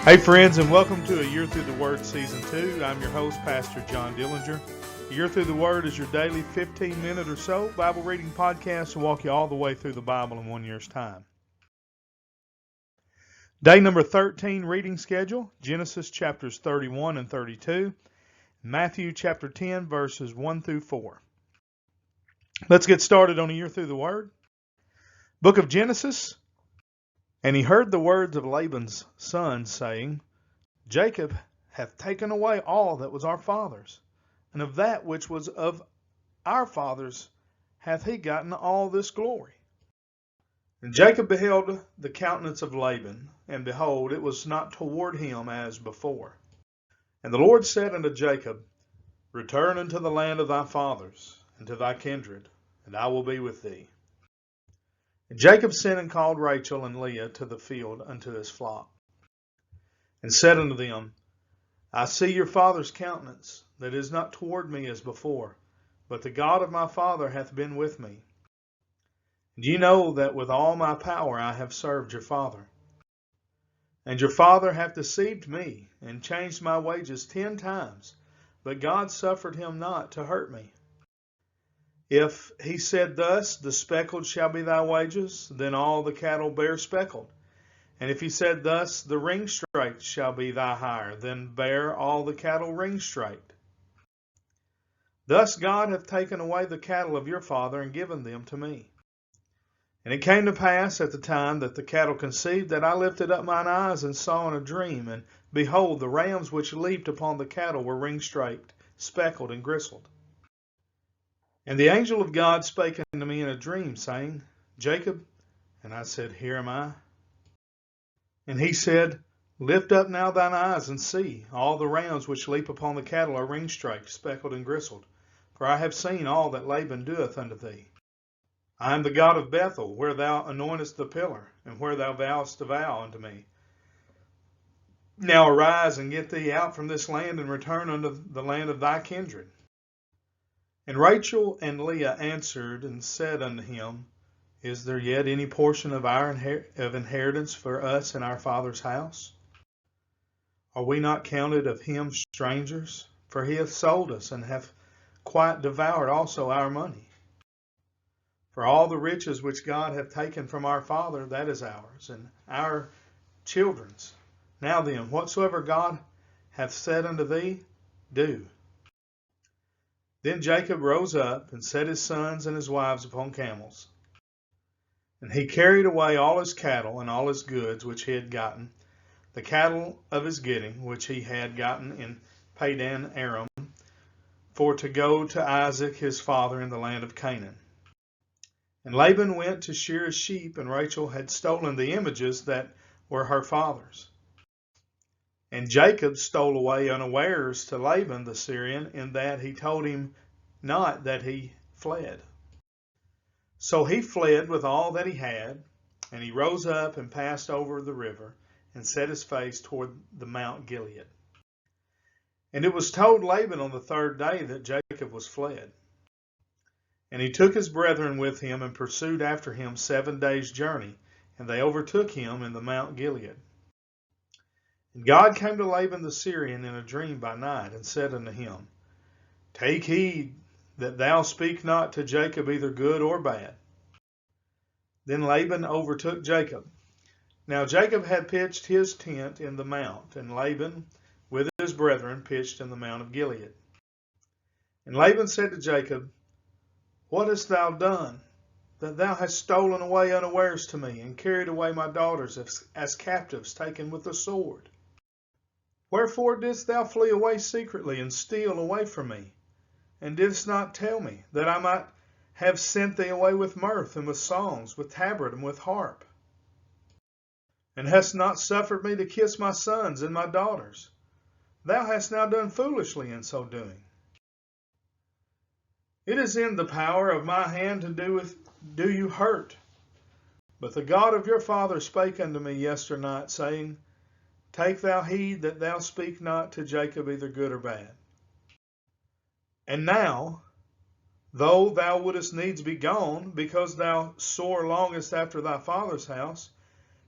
Hey friends, and welcome to A Year Through the Word Season 2. I'm your host, Pastor John Dillinger. A Year Through the Word is your daily 15-minute or so Bible reading podcast to walk you all the way through the Bible in 1 year's time. Day number 13 reading schedule, Genesis chapters 31 and 32, Matthew chapter 10 verses 1 through 4. Let's get started on A Year Through the Word. Book of Genesis. And he heard the words of Laban's sons, saying, Jacob hath taken away all that was our father's, and of that which was of our fathers hath he gotten all this glory. And Jacob beheld the countenance of Laban, and behold, it was not toward him as before. And the Lord said unto Jacob, Return unto the land of thy fathers, and to thy kindred, and I will be with thee. And Jacob sent and called Rachel and Leah to the field unto his flock, and said unto them, I see your father's countenance, that is not toward me as before, but the God of my father hath been with me. And ye know that with all my power I have served your father. And your father hath deceived me, and changed my wages 10 times, but God suffered him not to hurt me. If he said thus, the speckled shall be thy wages, then all the cattle bear speckled. And if he said thus, the ringstraked shall be thy hire, then bear all the cattle ringstraked. Thus God hath taken away the cattle of your father, and given them to me. And it came to pass at the time that the cattle conceived, that I lifted up mine eyes, and saw in a dream, and behold, the rams which leaped upon the cattle were ringstraked, speckled, and gristled. And the angel of God spake unto me in a dream, saying, Jacob. And I said, Here am I. And he said, Lift up now thine eyes, and see, all the rams which leap upon the cattle are ringstraked, speckled, and gristled. For I have seen all that Laban doeth unto thee. I am the God of Bethel, where thou anointest the pillar, and where thou vowest a vow unto me. Now arise, and get thee out from this land, and return unto the land of thy kindred. And Rachel and Leah answered and said unto him, Is there yet any portion of our inheritance for us in our father's house? Are we not counted of him strangers? For he hath sold us, and hath quite devoured also our money. For all the riches which God hath taken from our father, that is ours, and our children's. Now then, whatsoever God hath said unto thee, do. Then Jacob rose up, and set his sons and his wives upon camels. And he carried away all his cattle and all his goods which he had gotten, the cattle of his getting which he had gotten in Padan Aram, for to go to Isaac his father in the land of Canaan. And Laban went to shear his sheep, and Rachel had stolen the images that were her father's. And Jacob stole away unawares to Laban the Syrian, in that he told him not that he fled. So he fled with all that he had, and he rose up and passed over the river, and set his face toward the Mount Gilead. And it was told Laban on the 3rd day that Jacob was fled. And he took his brethren with him, and pursued after him 7 days' journey, and they overtook him in the Mount Gilead. And God came to Laban the Syrian in a dream by night, and said unto him, Take heed that thou speak not to Jacob either good or bad. Then Laban overtook Jacob. Now Jacob had pitched his tent in the mount, and Laban with his brethren pitched in the Mount of Gilead. And Laban said to Jacob, What hast thou done, that thou hast stolen away unawares to me, and carried away my daughters as captives taken with the sword? Wherefore didst thou flee away secretly, and steal away from me? And didst not tell me, that I might have sent thee away with mirth, and with songs, with tabret, and with harp? And hast not suffered me to kiss my sons and my daughters? Thou hast now done foolishly in so doing. It is in the power of my hand to do you hurt. But the God of your father spake unto me yesternight, saying, Take thou heed that thou speak not to Jacob either good or bad. And now, though thou wouldest needs be gone, because thou sore longest after thy father's house,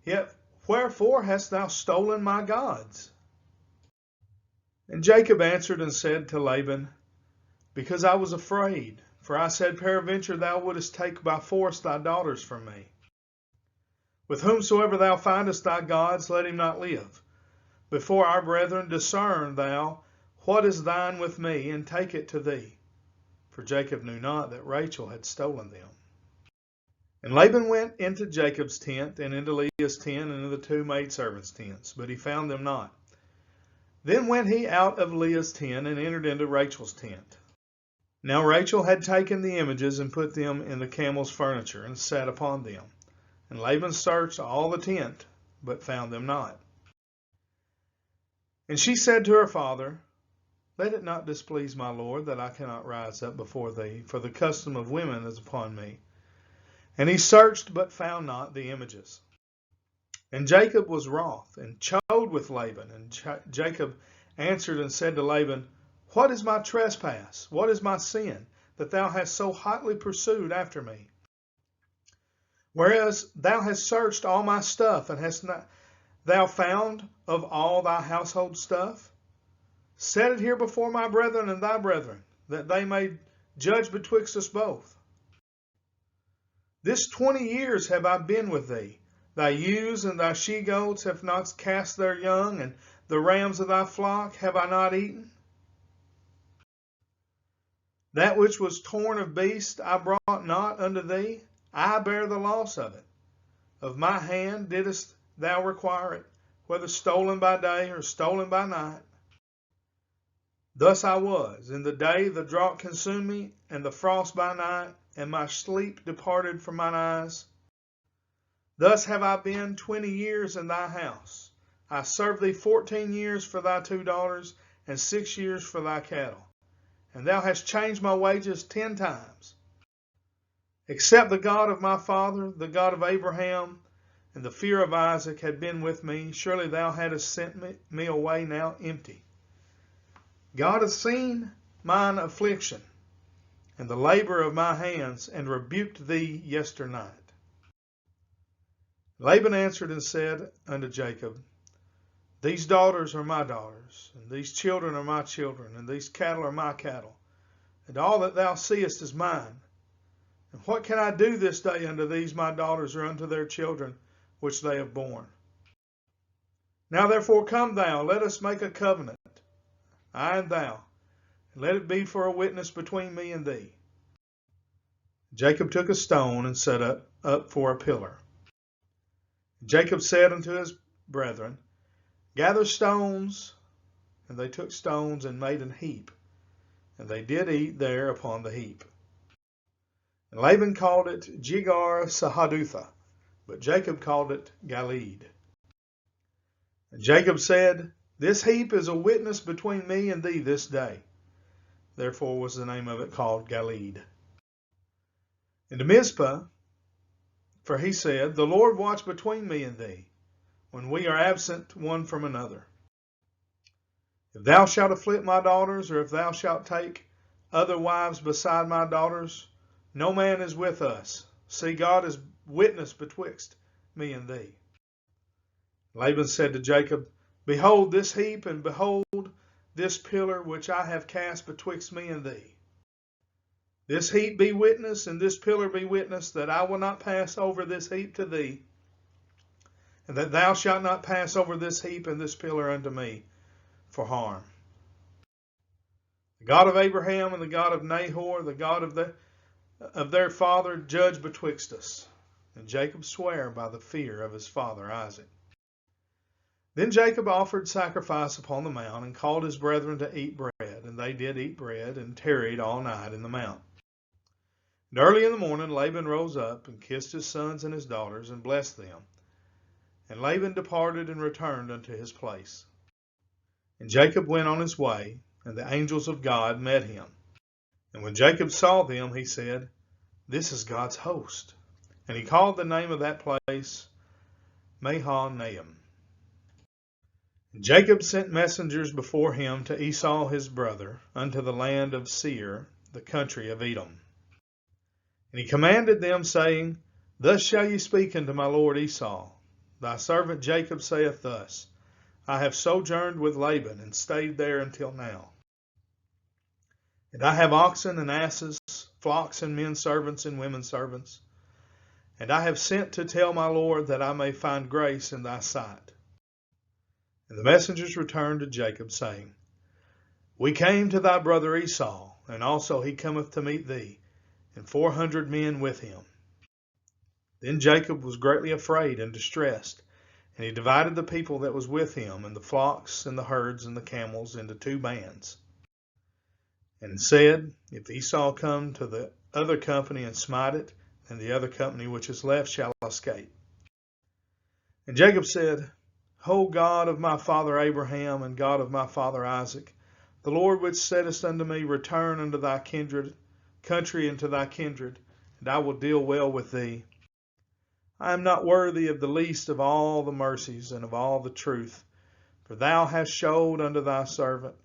yet Wherefore hast thou stolen my gods? And Jacob answered and said to Laban, Because I was afraid, for I said, Peradventure thou wouldest take by force thy daughters from me. With whomsoever thou findest thy gods, let him not live. Before our brethren discern thou what is thine with me, and take it to thee. For Jacob knew not that Rachel had stolen them. And Laban went into Jacob's tent, and into Leah's tent, and into the two maidservants' tents, but he found them not. Then went he out of Leah's tent, and entered into Rachel's tent. Now Rachel had taken the images, and put them in the camel's furniture, and sat upon them. And Laban searched all the tent, but found them not. And she said to her father, Let it not displease my lord, that I cannot rise up before thee, for the custom of women is upon me. And he searched, but found not the images. And Jacob was wroth, and chode with Laban. And Jacob answered and said to Laban, What is my trespass? What is my sin, that thou hast so hotly pursued after me? Whereas thou hast searched all my stuff, and hast not thou found of all thy household stuff? Set it here before my brethren and thy brethren, that they may judge betwixt us both. This 20 years have I been with thee. Thy ewes and thy she-goats have not cast their young, and the rams of thy flock have I not eaten? That which was torn of beast I brought not unto thee. I bear the loss of it. Of my hand didst thou require it, whether stolen by day or stolen by night. Thus I was. In the day the drought consumed me, and the frost by night, and my sleep departed from mine eyes. Thus have I been 20 years in thy house. I served thee 14 years for thy 2 daughters, and 6 years for thy cattle. And thou hast changed my wages 10 times. Except the God of my father, the God of Abraham, and the fear of Isaac had been with me, surely thou hadst sent me away now empty. God hath seen mine affliction, and the labor of my hands, and rebuked thee yesternight. Laban answered and said unto Jacob, These daughters are my daughters, and these children are my children, and these cattle are my cattle, and all that thou seest is mine. And what can I do this day unto these my daughters, or unto their children which they have borne? Now therefore come thou, let us make a covenant, I and thou, and let it be for a witness between me and thee. Jacob took a stone and set up for a pillar. Jacob said unto his brethren, Gather stones. And they took stones and made an heap, and they did eat there upon the heap. And Laban called it Jegar Sahadutha, but Jacob called it Galeed. And Jacob said, This heap is a witness between me and thee this day. Therefore was the name of it called Galeed. And to Mizpah, for he said, The Lord watch between me and thee, when we are absent one from another. If thou shalt afflict my daughters, or if thou shalt take other wives beside my daughters, no man is with us. See, God is witness betwixt me and thee. Laban said to Jacob, Behold this heap, and behold this pillar which I have cast betwixt me and thee. This heap be witness, and this pillar be witness, that I will not pass over this heap to thee, and that thou shalt not pass over this heap and this pillar unto me for harm. The God of Abraham and the God of Nahor, the God of their father, judge betwixt us. And Jacob sware by the fear of his father Isaac. Then Jacob offered sacrifice upon the mount, and called his brethren to eat bread. And they did eat bread, and tarried all night in the mount. And early in the morning Laban rose up, and kissed his sons and his daughters, and blessed them. And Laban departed and returned unto his place. And Jacob went on his way, and the angels of God met him. And when Jacob saw them, he said, This is God's host. And he called the name of that place Mahanaim. And Jacob sent messengers before him to Esau his brother, unto the land of Seir, the country of Edom. And he commanded them, saying, Thus shall ye speak unto my lord Esau, thy servant Jacob saith thus, I have sojourned with Laban, and stayed there until now. And I have oxen and asses, flocks and men servants and women servants. And I have sent to tell my Lord that I may find grace in thy sight. And the messengers returned to Jacob, saying, We came to thy brother Esau, and also he cometh to meet thee, and 400 men with him. Then Jacob was greatly afraid and distressed, and he divided the people that was with him, and the flocks, and the herds, and the camels, into 2 bands. And said, If Esau come to the other company and smite it, then the other company which is left shall escape. And Jacob said, O God of my father Abraham, and God of my father Isaac, the Lord which saidst unto me, Return unto thy country and to thy kindred, and I will deal well with thee. I am not worthy of the least of all the mercies and of all the truth, for thou hast showed unto thy servant.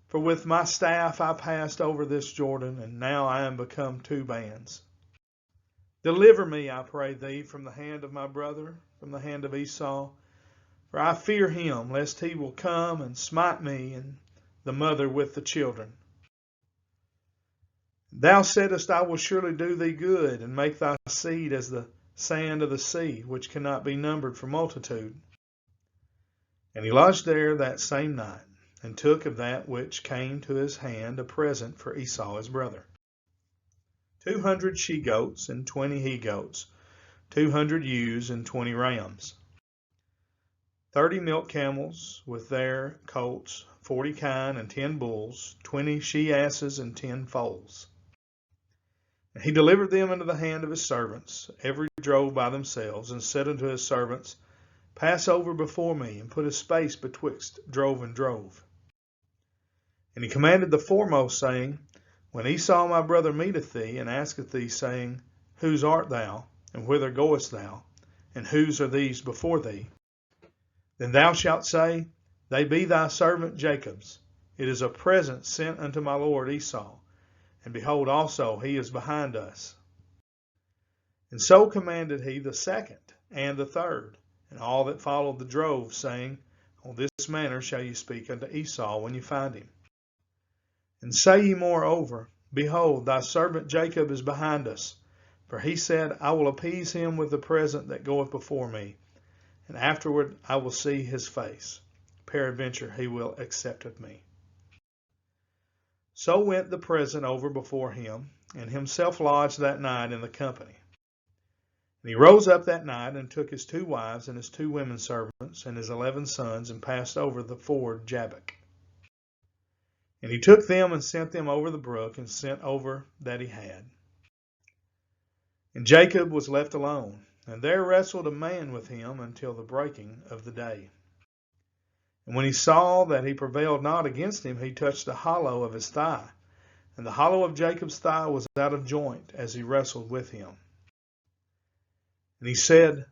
For with my staff I passed over this Jordan, and now I am become 2 bands. Deliver me, I pray thee, from the hand of my brother, from the hand of Esau, for I fear him, lest he will come and smite me, and the mother with the children. Thou saidst, I will surely do thee good, and make thy seed as the sand of the sea, which cannot be numbered for multitude. And he lodged there that same night, and took of that which came to his hand a present for Esau his brother. 200 she-goats and 20 he-goats, 200 ewes and 20 rams, 30 milk camels with their colts, 40 kine and 10 bulls, 20 she-asses and 10 foals. And he delivered them into the hand of his servants, every drove by themselves, and said unto his servants, Pass over before me, and put a space betwixt drove and drove. And he commanded the foremost, saying, When Esau my brother meeteth thee, and asketh thee, saying, Whose art thou, and whither goest thou, and whose are these before thee? Then thou shalt say, They be thy servant Jacob's. It is a present sent unto my lord Esau. And behold, also he is behind us. And so commanded he the second and the third, and all that followed the drove, saying, On this manner shall ye speak unto Esau when you find him. And say ye moreover, Behold, thy servant Jacob is behind us. For he said, I will appease him with the present that goeth before me, and afterward I will see his face. Peradventure he will accept of me. So went the present over before him, and himself lodged that night in the company. And he rose up that night, and took his 2 wives, and his 2 women servants, and his 11 sons, and passed over the ford Jabbok. And he took them, and sent them over the brook, and sent over that he had. And Jacob was left alone, and there wrestled a man with him until the breaking of the day. And when he saw that he prevailed not against him, he touched the hollow of his thigh. And the hollow of Jacob's thigh was out of joint as he wrestled with him. And he said,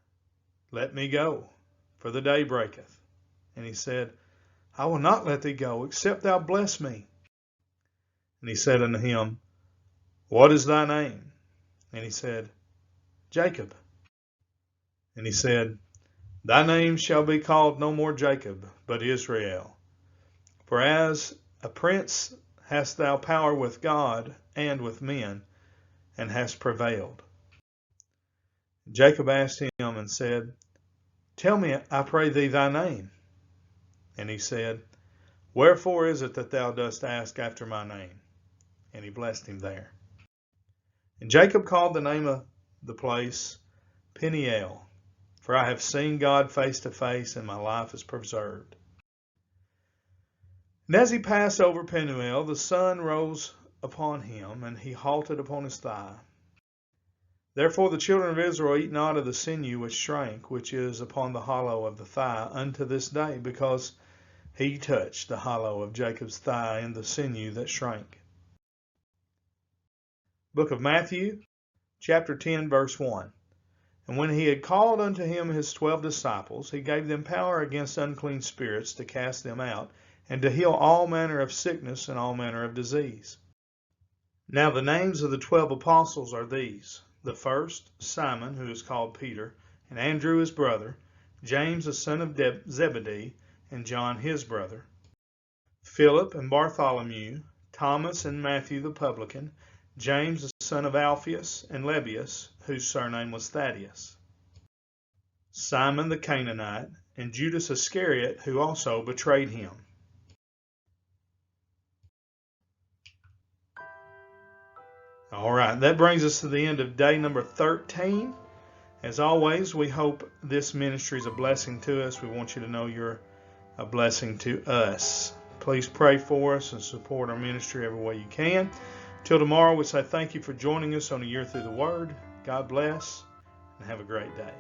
Let me go, for the day breaketh. And he said, I will not let thee go, except thou bless me. And he said unto him, What is thy name? And he said, Jacob. And he said, Thy name shall be called no more Jacob, but Israel. For as a prince hast thou power with God and with men, and hast prevailed. Jacob asked him and said, Tell me, I pray thee, thy name. And he said, Wherefore is it that thou dost ask after my name? And he blessed him there. And Jacob called the name of the place Peniel, for I have seen God face to face, and my life is preserved. And as he passed over Peniel, the sun rose upon him, and he halted upon his thigh. Therefore the children of Israel eat not of the sinew which shrank, which is upon the hollow of the thigh, unto this day, because he touched the hollow of Jacob's thigh in the sinew that shrank. Book of Matthew, chapter 10, verse 1. And when he had called unto him his 12 disciples, he gave them power against unclean spirits to cast them out, and to heal all manner of sickness and all manner of disease. Now the names of the 12 apostles are these: the first, Simon, who is called Peter, and Andrew his brother, James the son of Zebedee, and John his brother, Philip and Bartholomew, Thomas and Matthew the publican, James the son of Alphaeus and Lebbaeus, whose surname was Thaddeus, Simon the Canaanite, and Judas Iscariot, who also betrayed him. All right, that brings us to the end of day number 13. As always, we hope this ministry is a blessing to us. We want you to know you're a blessing to us. Please pray for us and support our ministry every way you can. Till tomorrow, we say thank you for joining us on A Year Through the Word. God bless, and have a great day.